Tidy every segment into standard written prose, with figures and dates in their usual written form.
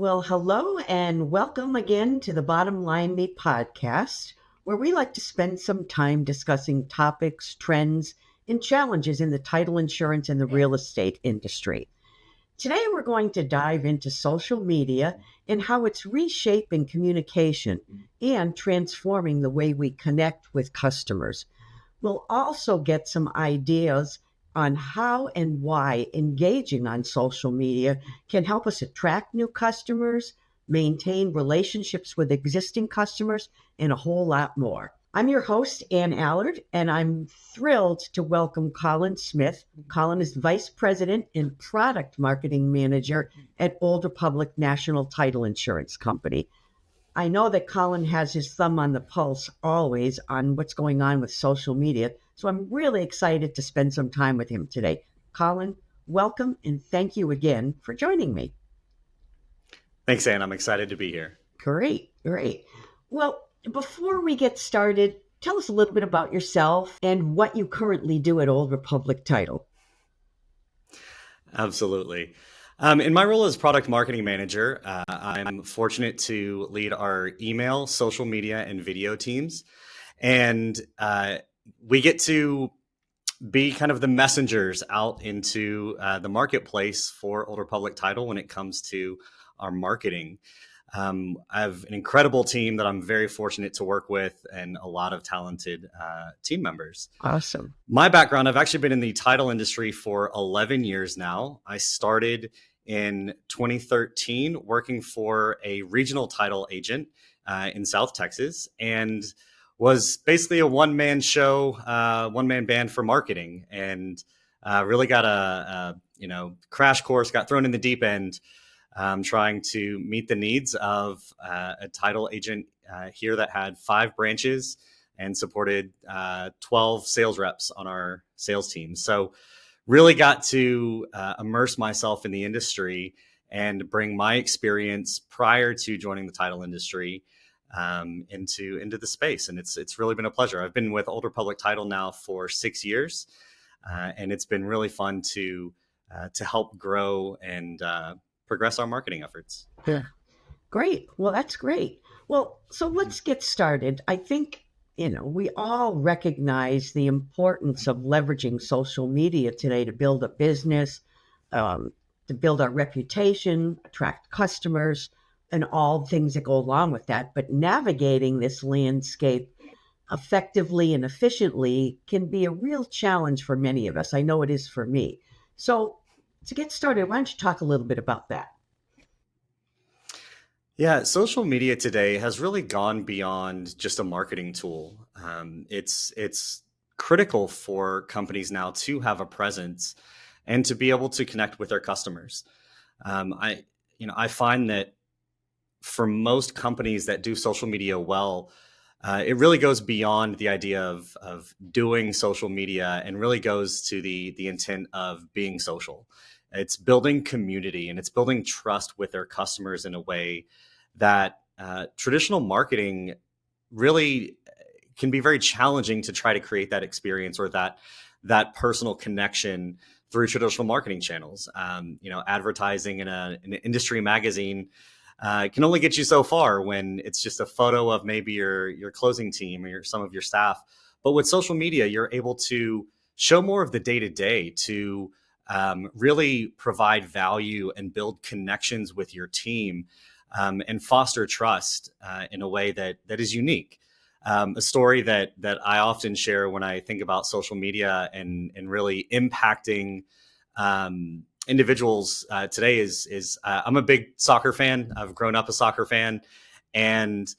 Well, hello and welcome again to the Bottom Line Me podcast, where we like to spend some time discussing topics, trends, and challenges in the title insurance and the real estate industry. Today, we're going to dive into social media and how it's reshaping communication and transforming the way we connect with customers. We'll also get some ideas on how and why engaging on social media can help us attract new customers, maintain relationships with existing customers, and a whole lot more. I'm your host, Ann Allard, and I'm thrilled to welcome Colin Smith. Colin is Vice President and Product Marketing Manager at Old Republic National Title Insurance Company. I know that Colin has his thumb on the pulse always on what's going on with social media, so I'm really excited to spend some time with him today. Colin, welcome and thank you again for joining me. Thanks, Ann. I'm excited to be here. Great. Well, before we get started, tell us a little bit about yourself and what you currently do at Old Republic Title. Absolutely. In my role as product marketing manager, I'm fortunate to lead our email, social media, and video teams. And we get to be kind of the messengers out into the marketplace for Old Republic Title when it comes to our marketing. I have an incredible team that I'm very fortunate to work with and a lot of talented team members. Awesome. My background, I've actually been in the title industry for 11 years now. I started in 2013 working for a regional title agent in South Texas and was basically a one-man show, one-man band for marketing, and really got a crash course, got thrown in the deep end, trying to meet the needs of a title agent here that had 5 branches and supported 12 sales reps on our sales team. So really got to immerse myself in the industry and bring my experience prior to joining the title industry into the space. And it's really been a pleasure. I've been with Old Republic Title now for 6 years, and it's been really fun to help grow and progress our marketing efforts. Yeah. Great. Well, that's great. Well, so let's get started. I think, we all recognize the importance of leveraging social media today to build a business, to build our reputation, attract customers, and all things that go along with that. But navigating this landscape effectively and efficiently can be a real challenge for many of us. I know it is for me. So to get started, why don't you talk a little bit about that? Yeah, social media today has really gone beyond just a marketing tool. It's critical for companies now to have a presence and to be able to connect with their customers. I find that for most companies that do social media well, it really goes beyond the idea of doing social media and really goes to the intent of being social. It's building community and it's building trust with their customers in a way that traditional marketing really can be very challenging to try to create that experience or that personal connection through traditional marketing channels. Advertising in an industry magazine can only get you so far when it's just a photo of maybe your closing team or some of your staff. But with social media, you're able to show more of the day-to-day to really provide value and build connections with your team and foster trust in a way that is unique. A story that I often share when I think about social media and really impacting individuals today is I'm a big soccer fan. I've grown up a soccer fan. And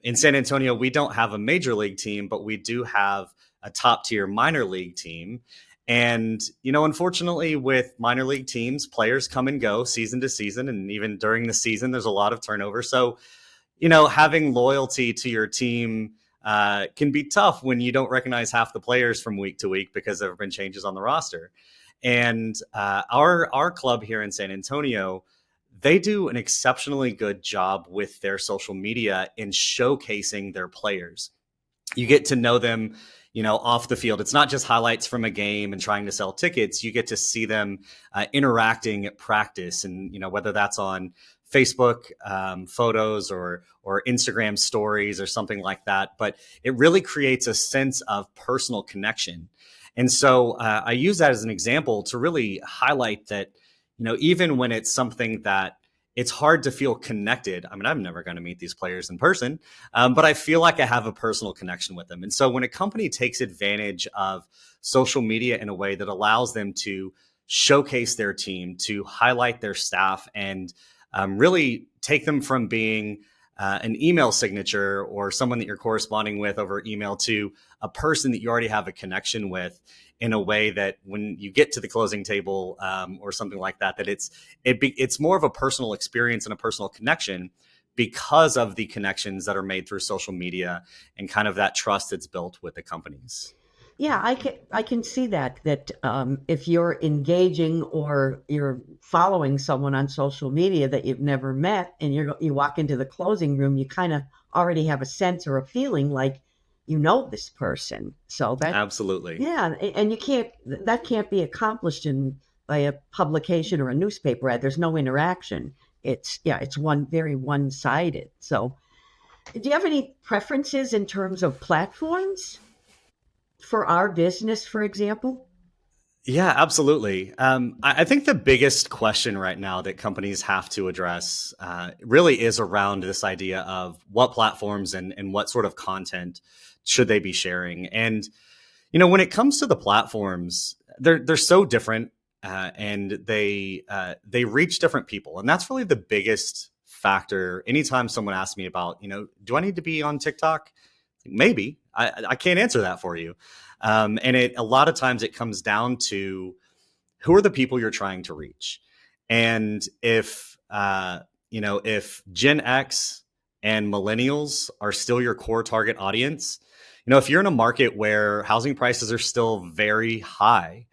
in San Antonio, we don't have a major league team, but we do have a top tier minor league team. And, unfortunately, with minor league teams, players come and go season to season. And even during the season, there's a lot of turnover. So, having loyalty to your team can be tough when you don't recognize half the players from week to week because there have been changes on the roster. And our club here in San Antonio, they do an exceptionally good job with their social media in showcasing their players. You get to know them, off the field. It's not just highlights from a game and trying to sell tickets. You get to see them interacting at practice and, whether that's on Facebook photos or Instagram stories or something like that, but it really creates a sense of personal connection. And so I use that as an example to really highlight that, even when it's something that it's hard to feel connected. I mean, I'm never going to meet these players in person, but I feel like I have a personal connection with them. And so when a company takes advantage of social media in a way that allows them to showcase their team, to highlight their staff, and really take them from being an email signature or someone that you're corresponding with over email to a person that you already have a connection with, in a way that when you get to the closing table or something like that, that it's more of a personal experience and a personal connection because of the connections that are made through social media and kind of that trust that's built with the companies. Yeah, I can see that if you're engaging or you're following someone on social media that you've never met, and you walk into the closing room, you kind of already have a sense or a feeling like you know this person. So that Absolutely. yeah, and you can't that can't be accomplished in by a publication or a newspaper ad. There's no interaction. It's very one-sided. So, do you have any preferences in terms of platforms for our business, for example? Yeah, absolutely. I think the biggest question right now that companies have to address really is around this idea of what platforms and what sort of content should they be sharing. And when it comes to the platforms, they're so different, and they reach different people, and that's really the biggest factor. Anytime someone asks me about, do I need to be on TikTok? Maybe. I can't answer that for you. And a lot of times it comes down to who are the people you're trying to reach, and if Gen X and millennials are still your core target audience, if you're in a market where housing prices are still very high,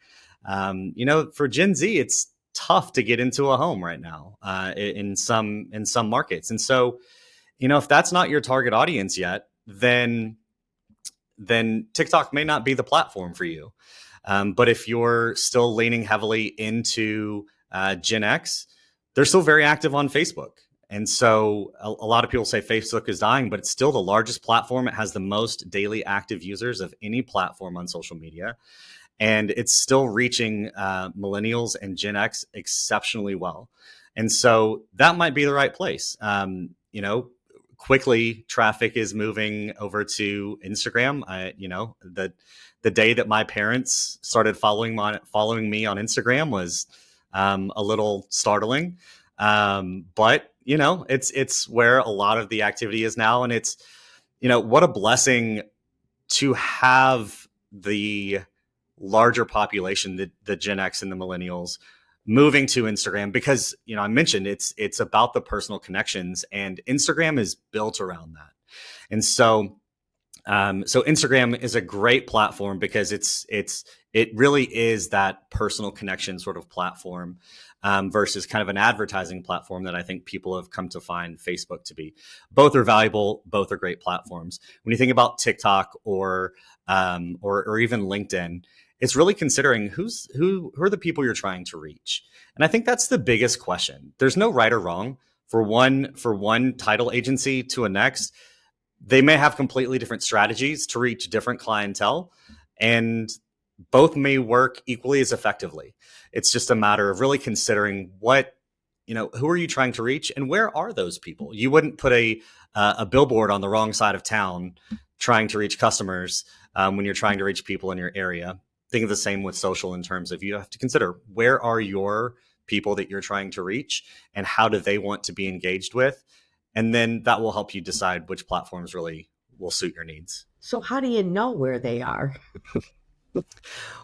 for Gen Z, it's tough to get into a home right now in some markets. And so, if that's not your target audience yet, then TikTok may not be the platform for you. But if you're still leaning heavily into Gen X, they're still very active on Facebook. And so a lot of people say Facebook is dying, but it's still the largest platform. It has the most daily active users of any platform on social media. And it's still reaching millennials and Gen X exceptionally well. And so that might be the right place. Quickly traffic is moving over to Instagram. The day that my parents started following me on Instagram was a little startling. But it's where a lot of the activity is now, and it's what a blessing to have the larger population, the Gen X and the millennials, moving to Instagram, because I mentioned it's about the personal connections, and Instagram is built around that. And so Instagram is a great platform because it really is that personal connection sort of platform, versus kind of an advertising platform that I think people have come to find Facebook to be. Both are valuable. Both are great platforms. When you think about TikTok or even LinkedIn, it's really considering who are the people you're trying to reach. And I think that's the biggest question. There's no right or wrong for one title agency to a next. They may have completely different strategies to reach different clientele, and both may work equally as effectively. It's just a matter of really considering who are you trying to reach, and where are those people? You wouldn't put a billboard on the wrong side of town trying to reach customers when you're trying to reach people in your area. Think of the same with social, in terms of you have to consider where are your people that you're trying to reach, and how do they want to be engaged with, and then that will help you decide which platforms really will suit your needs. So how do you know where they are?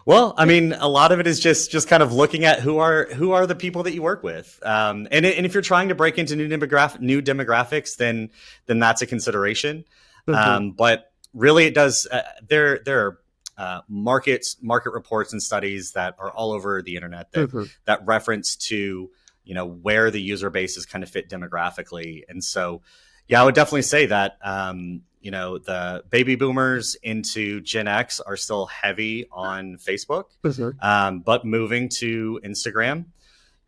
Well, I mean, a lot of it is just kind of looking at who are the people that you work with, and if you're trying to break into new demographics, then that's a consideration. Mhm, But really, it does. There are market reports and studies that are all over the internet that mhm. reference to where the user bases kind of fit demographically. And so, yeah, I would definitely say that the baby boomers into Gen X are still heavy on Facebook, Mhm. but moving to Instagram.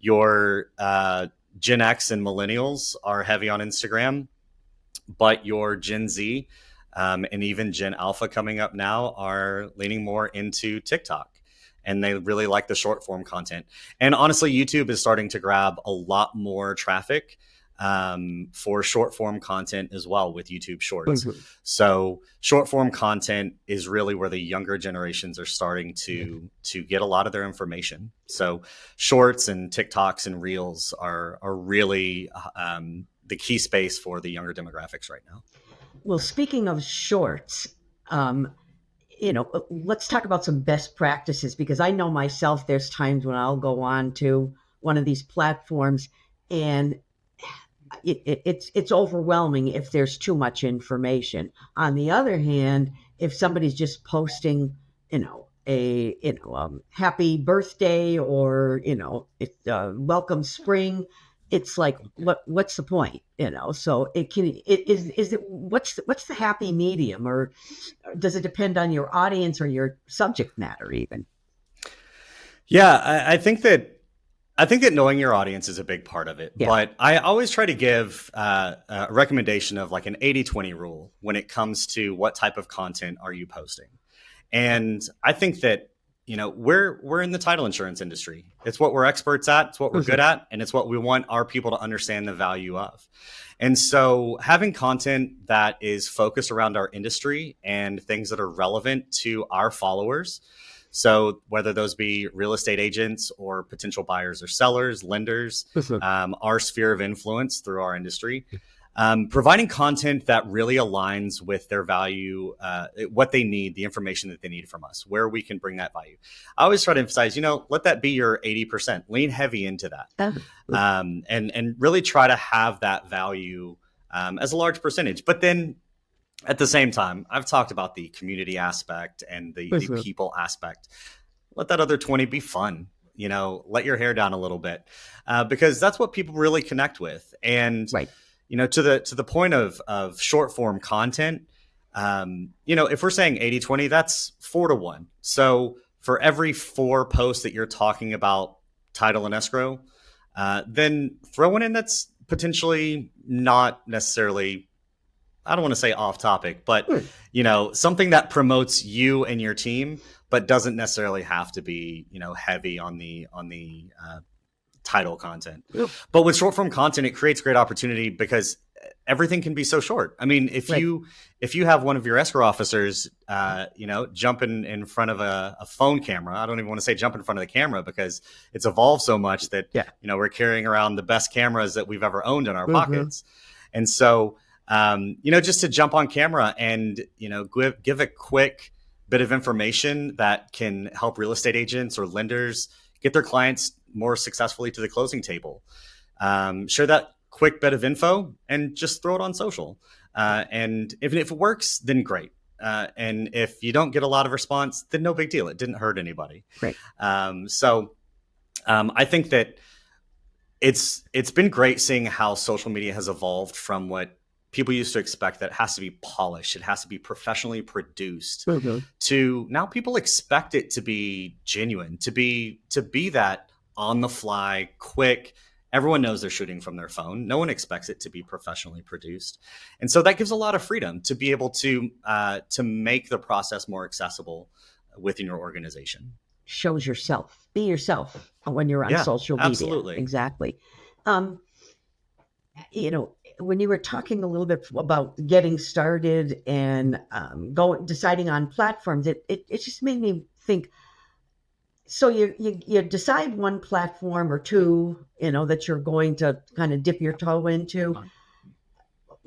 Your Gen X and millennials are heavy on Instagram, but your Gen Z and even Gen Alpha coming up now are leaning more into TikTok. And they really like the short form content. And honestly, YouTube is starting to grab a lot more traffic for short form content as well with YouTube Shorts. Mhm. So short form content is really where the younger generations are starting to get a lot of their information. So Shorts and TikToks and Reels are really the key space for the younger demographics right now. Well, speaking of shorts, um, let's talk about some best practices because I know myself, there's times when I'll go on to one of these platforms and it's overwhelming if there's too much information. On the other hand, if somebody's just posting, happy birthday or it's welcome spring, it's like what's the point? So is it what's the happy medium, or does it depend on your audience or your subject matter even? Yeah, I think that knowing your audience is a big part of it, Yeah. but I always try to give a recommendation of like an 80-20 rule when it comes to what type of content are you posting. And I think that, we're in the title insurance industry. It's what we're experts at, it's what we're good at, and it's what we want our people to understand the value of. And so having content that is focused around our industry and things that are relevant to our followers. So whether those be real estate agents or potential buyers or sellers, lenders, our sphere of influence through our industry, providing content that really aligns with their value, what they need, the information that they need from us, where we can bring that value. I always try to emphasize, let that be your 80%. Lean heavy into that, and really try to have that value as a large percentage. But then at the same time, I've talked about the community aspect and the people aspect. Let that other 20 be fun. Let your hair down a little bit because that's what people really connect with. And Right. To the point of short form content, if we're saying 80-20, that's 4-1. So for every 4 posts that you're talking about title and escrow, then throw one in that's potentially not necessarily, I don't want to say off topic, but something that promotes you and your team, but doesn't necessarily have to be, heavy on the title content. Yep. But with short form content, it creates great opportunity because everything can be so short. I mean, if you have one of your escrow officers, jumping in front of a phone camera, I don't even want to say jump in front of the camera because it's evolved so much that, we're carrying around the best cameras that we've ever owned in our pockets. And so, just to jump on camera and, give a quick bit of information that can help real estate agents or lenders get their clients more successfully to the closing table. Share that quick bit of info and just throw it on social. And if it works, then great. And if you don't get a lot of response, then no big deal. It didn't hurt anybody. Right. So I think that it's been great seeing how social media has evolved from what people used to expect, that it has to be polished, it has to be professionally produced, to now people expect it to be genuine, to be that on the fly, quick. Everyone knows they're shooting from their phone. No one expects it to be professionally produced. And so that gives a lot of freedom to be able to make the process more accessible within your organization. Shows yourself. Be yourself when you're on social media. Absolutely. Exactly. When you were talking a little bit about getting started and deciding on platforms, it just made me think. So you decide one platform or two, that you're going to kind of dip your toe into.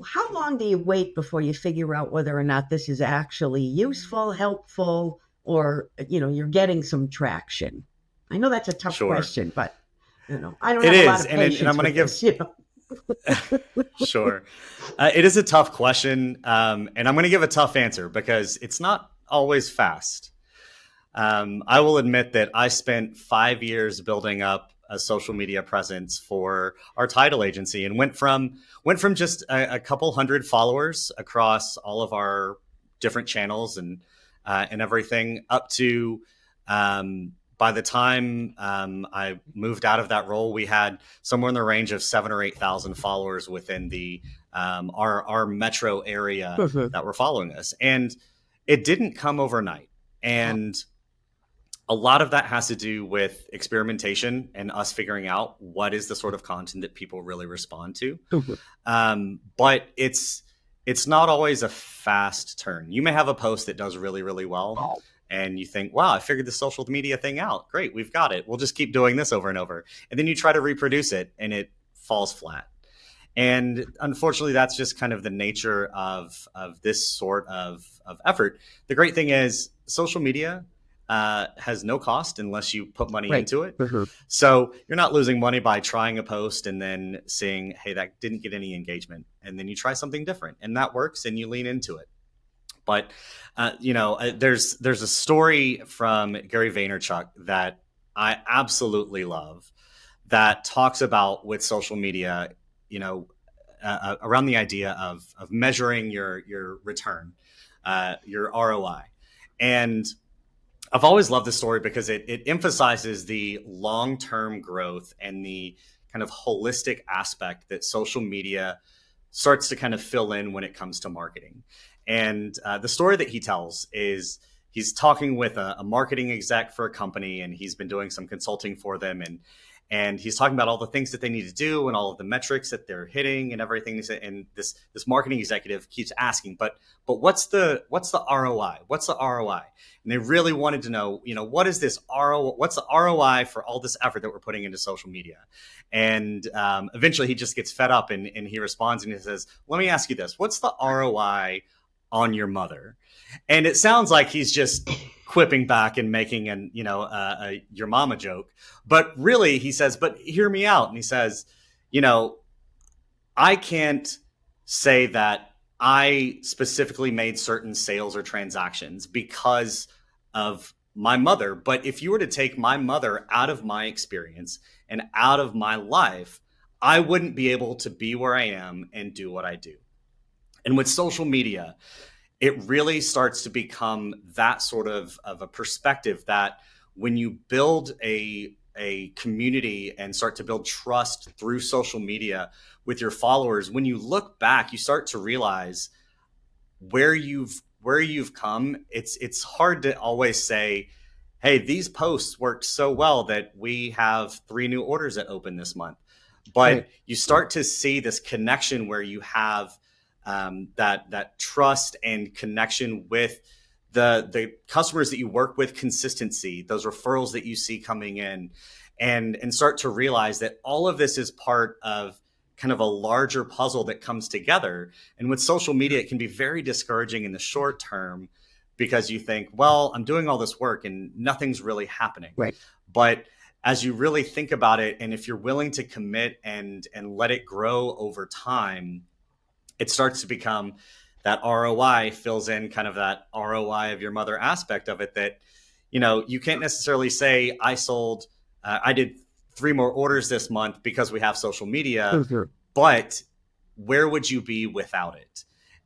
How long do you wait before you figure out whether or not this is actually useful, helpful, or you're getting some traction? I know that's a tough question, but I don't have a lot of patience and I'm going to give this, Sure. It is a tough question. And I'm going to give a tough answer because it's not always fast. I will admit that I spent 5 years building up a social media presence for our title agency and went from just a couple hundred followers across all of our different channels and everything up to by the time I moved out of that role, we had somewhere in the range of 7 or 8 thousand followers within the our metro area Mhm. that were following us, and it didn't come overnight. And a lot of that has to do with experimentation and us figuring out what is the sort of content that people really respond to. Mhm. But it's not always a fast turn. You may have a post that does really, really well, and you think, wow, I figured the social media thing out. Great, we've got it. We'll just keep doing this over and over. And then you try to reproduce it and it falls flat. And unfortunately, that's just kind of the nature of this sort of effort. The great thing is social media has no cost unless you put money Right. into it. Mhm. So you're not losing money by trying a post and then seeing, hey, that didn't get any engagement. And then you try something different and that works and you lean into it. But there's a story from Gary Vaynerchuk that I absolutely love that talks about with social media, around the idea of measuring your return, your ROI, and I've always loved this story because it emphasizes the long term growth and the kind of holistic aspect that social media starts to kind of fill in when it comes to marketing. And the story that he tells is he's talking with a marketing exec for a company, and he's been doing some consulting for them, and he's talking about all the things that they need to do and all of the metrics that they're hitting and everything. And this marketing executive keeps asking, but what's the ROI? What's the ROI? And they really wanted to know, what is this ROI? What's the ROI for all this effort that we're putting into social media? And eventually he just gets fed up and he responds and he says, let me ask you this. What's the ROI on your mother? And it sounds like he's just quipping back and making a your mama joke. But really he says, but hear me out. And he says, I can't say that I specifically made certain sales or transactions because of my mother. But if you were to take my mother out of my experience and out of my life, I wouldn't be able to be where I am and do what I do. And with social media, it really starts to become that sort of a perspective that when you build a community and start to build trust through social media with your followers, when you look back, you start to realize where you've come. It's hard to always say, hey, these posts worked so well that we have 3 new orders that open this month. But Right. you start to see this connection where you have that trust and connection with the customers that you work with, consistency, those referrals that you see coming in, and start to realize that all of this is part of kind of a larger puzzle that comes together. And with social media, it can be very discouraging in the short term because you think, well, I'm doing all this work and nothing's really happening. Right. But as you really think about it, and if you're willing to commit and let it grow over time, it starts to become that ROI fills in kind of that ROI of your mother aspect of it, that, you can't necessarily say I did 3 more orders this month because we have social media, Mhm. but where would you be without it?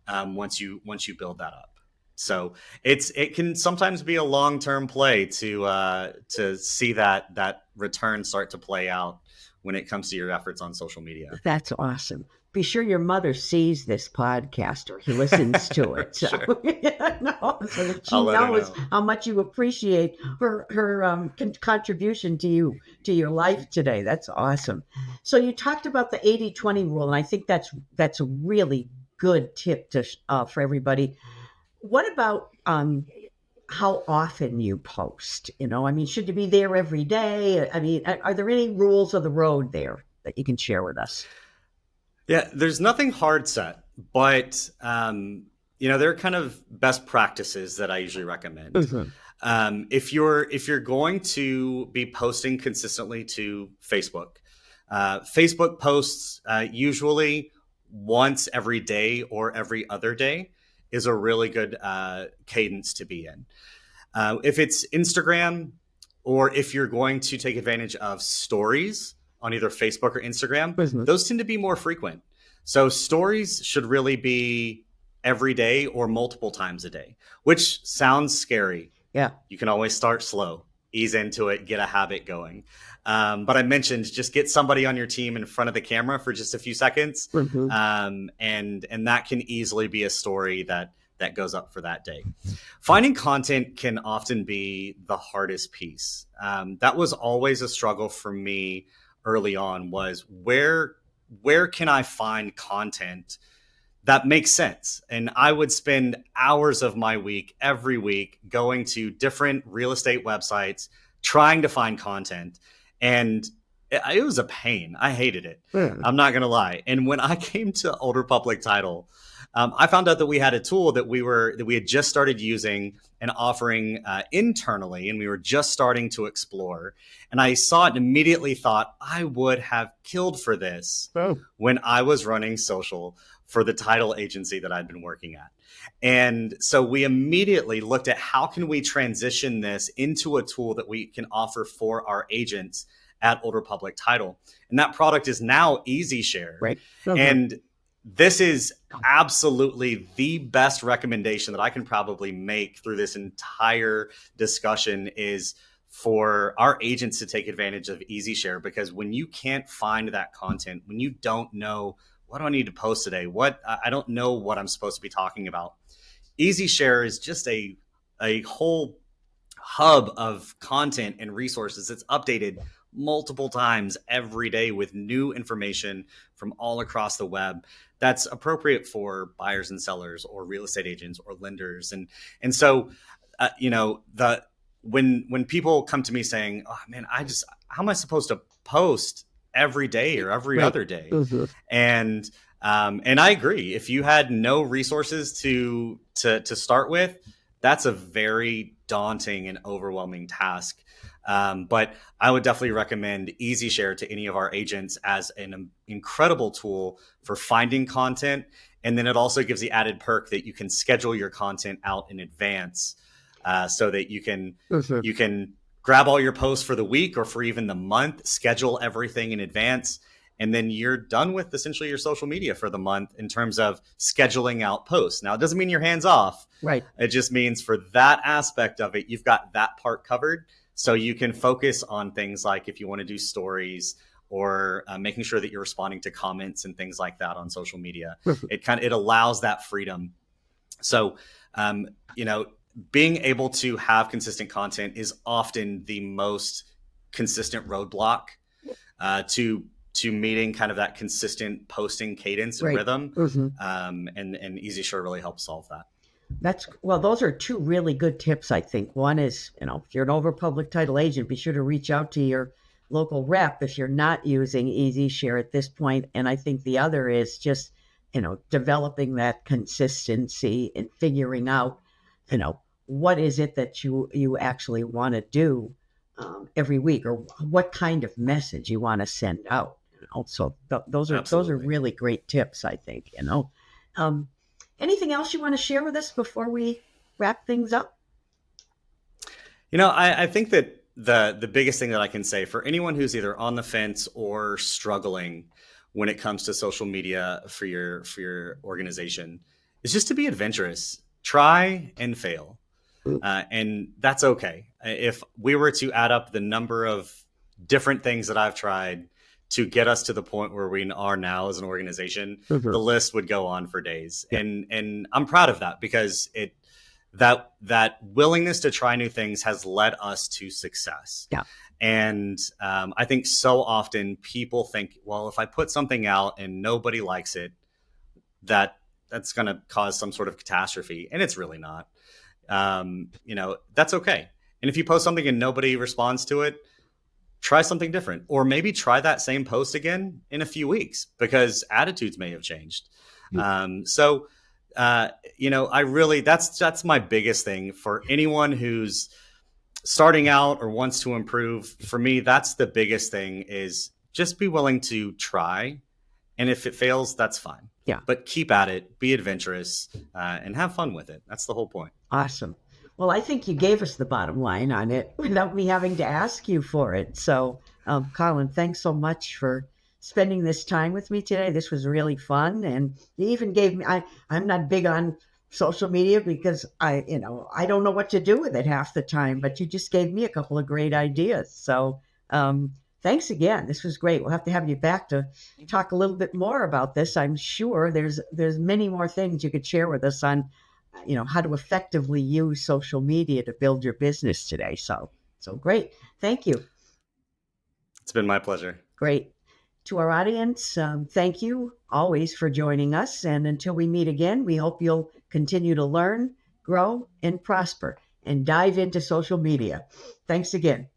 Once you build that up. So it can sometimes be a long-term play to see that return start to play out when it comes to your efforts on social media. That's awesome. Be sure your mother sees this podcast or he listens to it, so Sure. no, so that she I'll let her knows know. how much you appreciate her contribution to your life today. That's awesome. So you talked about the 80-20 rule, and I think that's a really good tip for everybody. What about how often you post? I mean, should you be there every day? I mean, are there any rules of the road there that you can share with us? Yeah, there's nothing hard set, but there are kind of best practices that I usually recommend. Mhm. If you're going to be posting consistently to Facebook, Facebook posts usually once every day or every other day is a really good cadence to be in. If it's Instagram, or if you're going to take advantage of stories on either Facebook or Instagram, Mhm. those tend to be more frequent. So stories should really be every day or multiple times a day, which sounds scary. Yeah. You can always start slow. ease into it, get a habit going. But I mentioned just get somebody on your team in front of the camera for just a few seconds, Hmm. and that can easily be a story that goes up for that day. Finding content can often be the hardest piece. That was always a struggle for me early on. Was where can I find content that makes sense? And I would spend hours of my week every week going to different real estate websites trying to find content. And it was a pain. I hated it. Yeah. I'm not going to lie. And when I came to Older Public Title, I found out that we had a tool that we had just started using and offering internally, and we were just starting to explore. And I saw it and immediately thought I would have killed for this Oh, when I was running social for the title agency that I'd been working at. And so we immediately looked at how can we transition this into a tool that we can offer for our agents at Older Public Title. And that product is now Easy Share. right. Uh-huh. And this is absolutely the best recommendation that I can probably make through this entire discussion is for our agents to take advantage of Easy Share, because when you can't find that content, when you don't know what do I need to post today, I don't know what I'm supposed to be talking about, Easy Share is just a whole hub of content and resources that's updated multiple times every day with new information from all across the web that's appropriate for buyers and sellers or real estate agents or lenders. And so the when people come to me saying, oh man, how am I supposed to post every day or every Right. other day? Mhm. And I agree, if you had no resources to start with, that's a very daunting and overwhelming task. But I would definitely recommend Easy Share to any of our agents as an incredible tool for finding content. And then it also gives the added perk that you can schedule your content out in advance, so that you can grab all your posts for the week or for even the month, schedule everything in advance, and then you're done with essentially your social media for the month in terms of scheduling out posts. Now, it doesn't mean you're hands off. Right. It just means for that aspect of it, you've got that part covered. So you can focus on things like if you want to do stories or making sure that you're responding to comments and things like that on social media. It allows that freedom. So, being able to have consistent content is often the most consistent roadblock to meeting kind of that consistent posting cadence and Right. rhythm. Mhm. And Easy Share really helps solve that. Those are two really good tips, I think. One is, if you're an over public title agent, be sure to reach out to your local rep if you're not using Easy Share at this point. And I think the other is just, developing that consistency and figuring out, what is it that you actually want to do every week, or what kind of message you want to send out. So those are Absolutely. really great tips, I think. Um, Anything else you want to share with us before we wrap things up? I think that the biggest thing that I can say for anyone who's either on the fence or struggling when it comes to social media for your organization is just to be adventurous. Try and fail. And that's okay. If we were to add up the number of different things that I've tried to get us to the point where we are now as an organization, Mhm. the list would go on for days. Yeah. And I'm proud of that, because that willingness to try new things has led us to success. Yeah. And I think so often people think, well, if I put something out and nobody likes it, that's going to cause some sort of catastrophe. And it's really not. That's okay. And if you post something and nobody responds to it, try something different, or maybe try that same post again in a few weeks, because attitudes may have changed. I really, that's my biggest thing for anyone who's starting out or wants to improve. For me, that's the biggest thing, is just be willing to try. And if it fails, that's fine. Yeah. But keep at it, be adventurous, and have fun with it. That's the whole point. Awesome. Well, I think you gave us the bottom line on it without me having to ask you for it. So, Colin, thanks so much for spending this time with me today. This was really fun. And you even gave me, I'm not big on social media because I don't know what to do with it half the time, but you just gave me a couple of great ideas. So thanks again. This was great. We'll have to have you back to talk a little bit more about this. I'm sure there's many more things you could share with us on, how to effectively use social media to build your business today. So great. Thank you. It's been my pleasure. Great. To our audience, thank you always for joining us. And until we meet again, we hope you'll continue to learn, grow, and prosper and dive into social media. Thanks again.